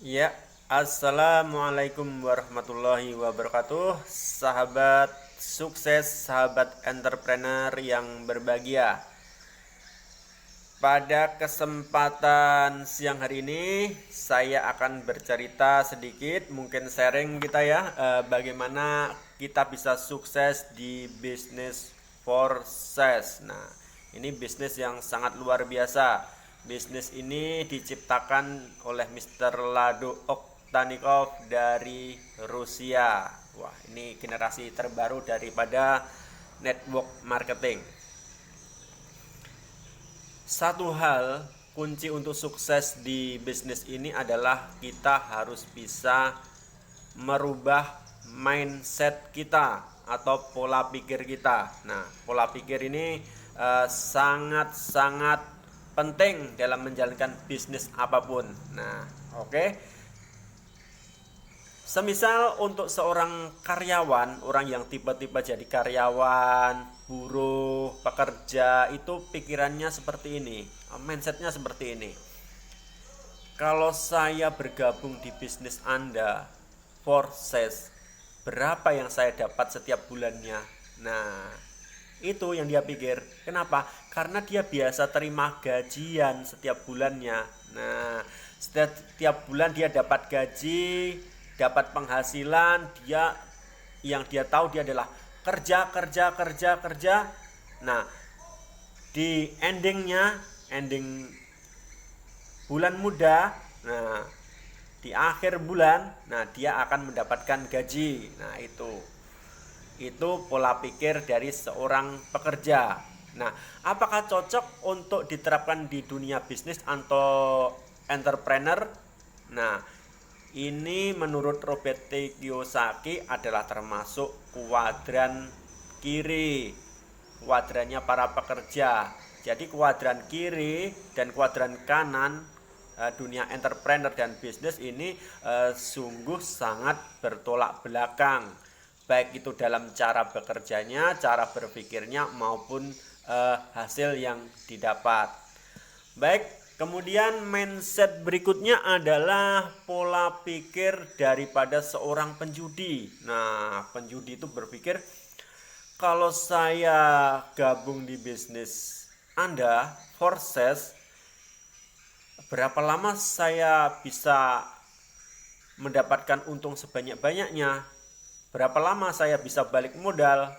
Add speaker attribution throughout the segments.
Speaker 1: Ya, assalamualaikum warahmatullahi wabarakatuh, sahabat sukses, sahabat entrepreneur yang berbahagia. Pada kesempatan siang hari ini, saya akan bercerita sedikit, mungkin sharing kita ya, bagaimana kita bisa sukses di bisnis Forces. Nah, ini bisnis yang sangat luar biasa. Bisnis ini diciptakan oleh Mr. Lado Oktanikov dari Rusia. Wah, ini generasi terbaru daripada network marketing. Satu hal kunci untuk sukses di bisnis ini adalah kita harus bisa merubah mindset kita atau pola pikir kita. Nah, pola pikir ini sangat-sangat penting dalam menjalankan bisnis apapun. Nah, oke. Semisal untuk seorang karyawan, orang yang tiba-tiba jadi karyawan, buruh, pekerja, itu pikirannya seperti ini, mindsetnya seperti ini. Kalau saya bergabung di bisnis Anda, Forces, berapa yang saya dapat setiap bulannya? Nah, itu yang dia pikir. Kenapa? Karena dia biasa terima gajian setiap bulannya. Nah, setiap bulan dia dapat gaji, dapat penghasilan, yang dia tahu dia adalah kerja, kerja, kerja, kerja. Nah, di ending bulan muda, nah di akhir bulan, nah dia akan mendapatkan gaji. Nah, itu pola pikir dari seorang pekerja. Nah, apakah cocok untuk diterapkan di dunia bisnis atau entrepreneur? Nah, ini menurut Robert Kiyosaki adalah termasuk kuadran kiri, kuadrannya para pekerja. Jadi kuadran kiri dan kuadran kanan dunia entrepreneur dan bisnis ini sungguh sangat bertolak belakang, baik itu dalam cara bekerjanya, cara berpikirnya maupun hasil yang didapat. Baik, kemudian mindset berikutnya adalah pola pikir daripada seorang penjudi. Nah, penjudi itu berpikir, kalau saya gabung di bisnis Anda, Forces, berapa lama saya bisa mendapatkan untung sebanyak-banyaknya? Berapa lama saya bisa balik modal?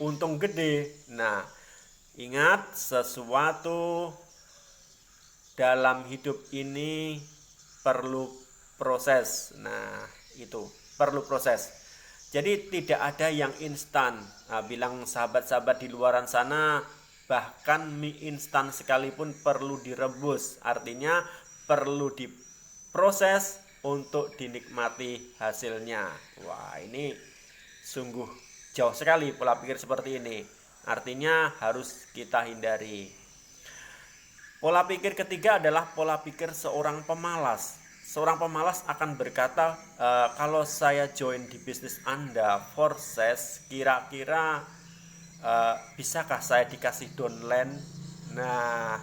Speaker 1: Untung gede. Nah, ingat, sesuatu dalam hidup ini perlu proses. Nah, itu perlu proses. Jadi tidak ada yang instan. Nah, bilang sahabat-sahabat di luaran sana, bahkan mie instan sekalipun perlu direbus. Artinya perlu diproses untuk dinikmati hasilnya. Wah, ini sungguh jauh sekali pola pikir seperti ini. Artinya harus kita hindari. Pola pikir ketiga adalah pola pikir seorang pemalas. Seorang pemalas akan berkata, kalau saya join di bisnis Anda, Forces, kira-kira bisakah saya dikasih downline? Nah,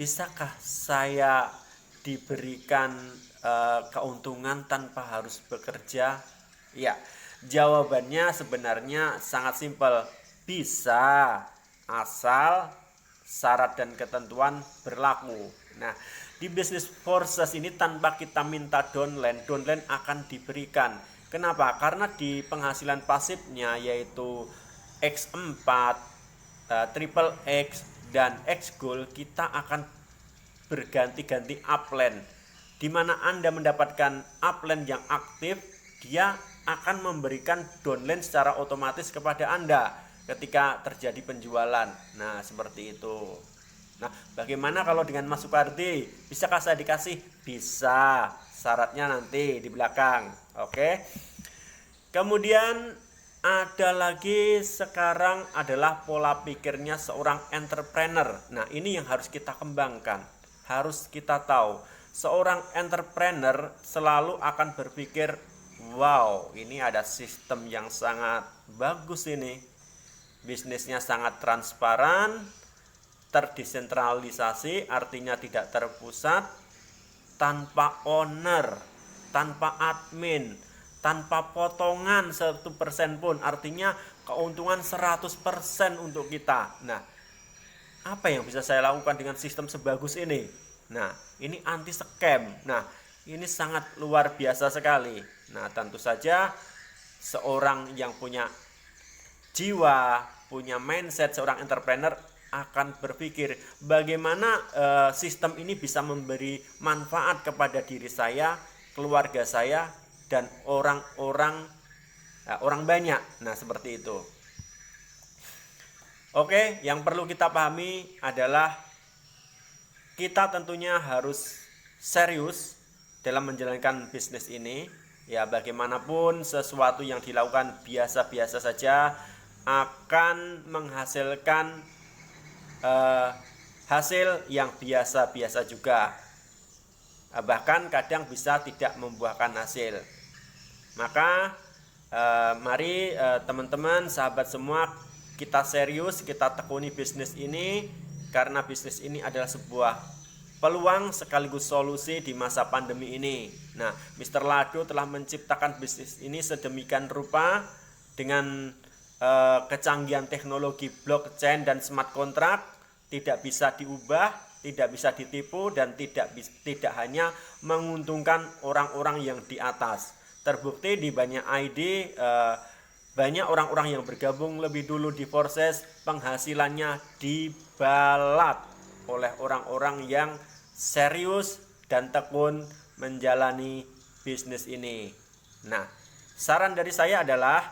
Speaker 1: bisakah saya diberikan keuntungan tanpa harus bekerja? Ya, jawabannya sebenarnya sangat simpel. Bisa, asal syarat dan ketentuan berlaku. Nah, di bisnis Forces ini tanpa kita minta downline akan diberikan. Kenapa? Karena di penghasilan pasifnya yaitu X4, triple X dan X Gold, kita akan berganti-ganti upline. Di mana Anda mendapatkan upline yang aktif, dia akan memberikan downline secara otomatis kepada Anda ketika terjadi penjualan. Nah, seperti itu. Nah, bagaimana kalau dengan Mas Supardi? Bisakah saya dikasih? Bisa. Syaratnya nanti di belakang. Oke. Kemudian ada lagi sekarang adalah pola pikirnya seorang entrepreneur. Nah, ini yang harus kita kembangkan. Harus kita tahu. Seorang entrepreneur selalu akan berpikir, wow, ini ada sistem yang sangat bagus ini. Bisnisnya sangat transparan, terdesentralisasi, artinya tidak terpusat, tanpa owner, tanpa admin, tanpa potongan 1% pun, artinya keuntungan 100% untuk kita. Nah, apa yang bisa saya lakukan dengan sistem sebagus ini? Nah, ini anti scam. Nah, ini sangat luar biasa sekali. Nah, tentu saja seorang yang punya jiwa, punya mindset seorang entrepreneur akan berpikir bagaimana sistem ini bisa memberi manfaat kepada diri saya, keluarga saya, dan orang banyak. Nah, seperti itu. Oke, yang perlu kita pahami adalah kita tentunya harus serius dalam menjalankan bisnis ini. Ya, bagaimanapun sesuatu yang dilakukan biasa-biasa saja akan menghasilkan hasil yang biasa-biasa juga. Bahkan kadang bisa tidak membuahkan hasil. Maka mari teman-teman, sahabat semua, kita serius, kita tekuni bisnis ini, karena bisnis ini adalah sebuah peluang sekaligus solusi di masa pandemi ini. Nah, Mr. Lado telah menciptakan bisnis ini sedemikian rupa dengan kecanggihan teknologi blockchain dan smart contract, tidak bisa diubah, tidak bisa ditipu, dan tidak hanya menguntungkan orang-orang yang di atas. Terbukti di banyak ID, banyak orang-orang yang bergabung lebih dulu di Forces, penghasilannya dibalat oleh orang-orang yang serius dan tekun menjalani bisnis ini. Nah, saran dari saya adalah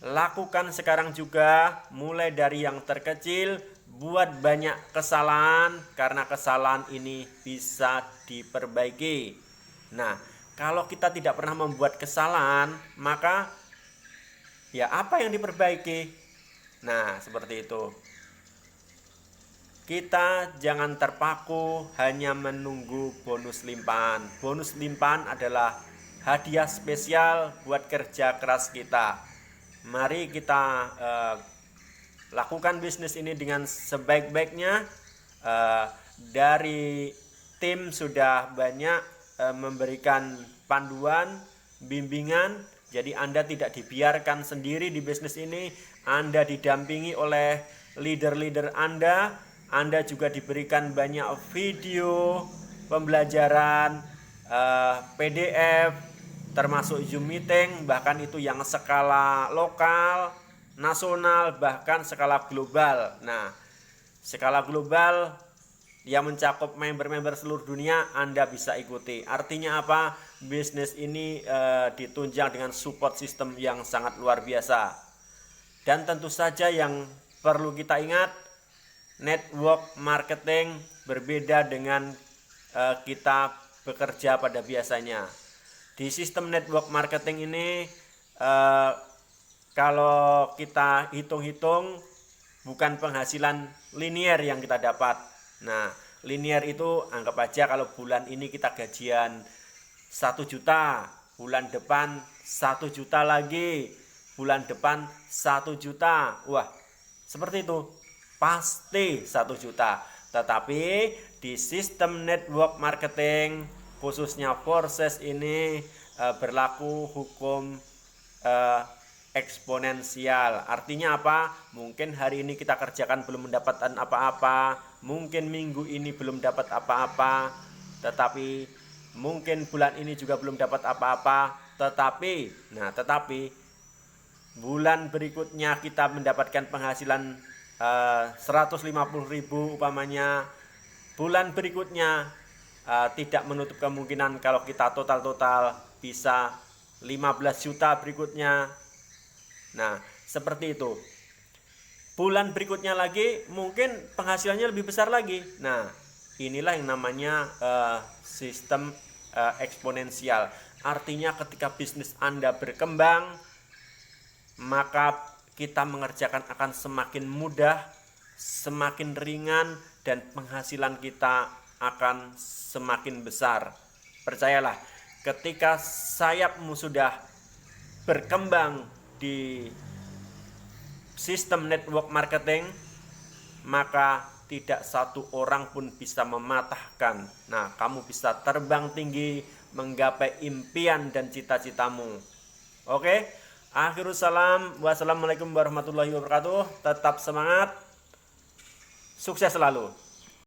Speaker 1: lakukan sekarang juga, mulai dari yang terkecil, buat banyak kesalahan, karena kesalahan ini bisa diperbaiki. Nah, kalau kita tidak pernah membuat kesalahan, maka ya apa yang diperbaiki? Nah, seperti itu. Kita jangan terpaku hanya menunggu bonus limpahan. Bonus limpahan adalah hadiah spesial buat kerja keras kita. Mari kita lakukan bisnis ini dengan sebaik-baiknya. Dari tim sudah banyak memberikan panduan, bimbingan. Jadi Anda tidak dibiarkan sendiri di bisnis ini. Anda didampingi oleh leader-leader Anda. Anda juga diberikan banyak video pembelajaran, PDF, termasuk Zoom meeting, bahkan itu yang skala lokal, nasional, bahkan skala global. Nah, skala global yang mencakup member-member seluruh dunia Anda bisa ikuti. Artinya apa? Bisnis ini ditunjang dengan support system yang sangat luar biasa. Dan tentu saja yang perlu kita ingat, network marketing berbeda dengan kita bekerja pada biasanya. Di sistem network marketing ini, kalau kita hitung-hitung, bukan penghasilan linear yang kita dapat. Nah, linear itu anggap aja kalau bulan ini kita gajian 1 juta, bulan depan 1 juta lagi, bulan depan 1 juta. Wah, seperti itu. Pasti 1 juta. Tetapi di sistem network marketing, khususnya Forces ini, berlaku hukum eksponensial. Artinya apa? Mungkin hari ini kita kerjakan belum mendapatkan apa-apa, mungkin minggu ini belum dapat apa-apa, tetapi mungkin bulan ini juga belum dapat apa-apa, tetapi bulan berikutnya kita mendapatkan penghasilan 150.000 umpamanya. Bulan berikutnya tidak menutup kemungkinan kalau kita total bisa 15 juta berikutnya. Nah, seperti itu. Bulan berikutnya lagi mungkin penghasilannya lebih besar lagi. Nah, inilah yang namanya sistem eksponensial. Artinya ketika bisnis Anda berkembang, maka kita mengerjakan akan semakin mudah, semakin ringan, dan penghasilan kita akan semakin besar. Percayalah, ketika sayapmu sudah berkembang di sistem network marketing, maka tidak satu orang pun bisa mematahkan. Nah, kamu bisa terbang tinggi, menggapai impian dan cita-citamu. Oke, akhirus salam. Wassalamualaikum warahmatullahi wabarakatuh. Tetap semangat, sukses selalu.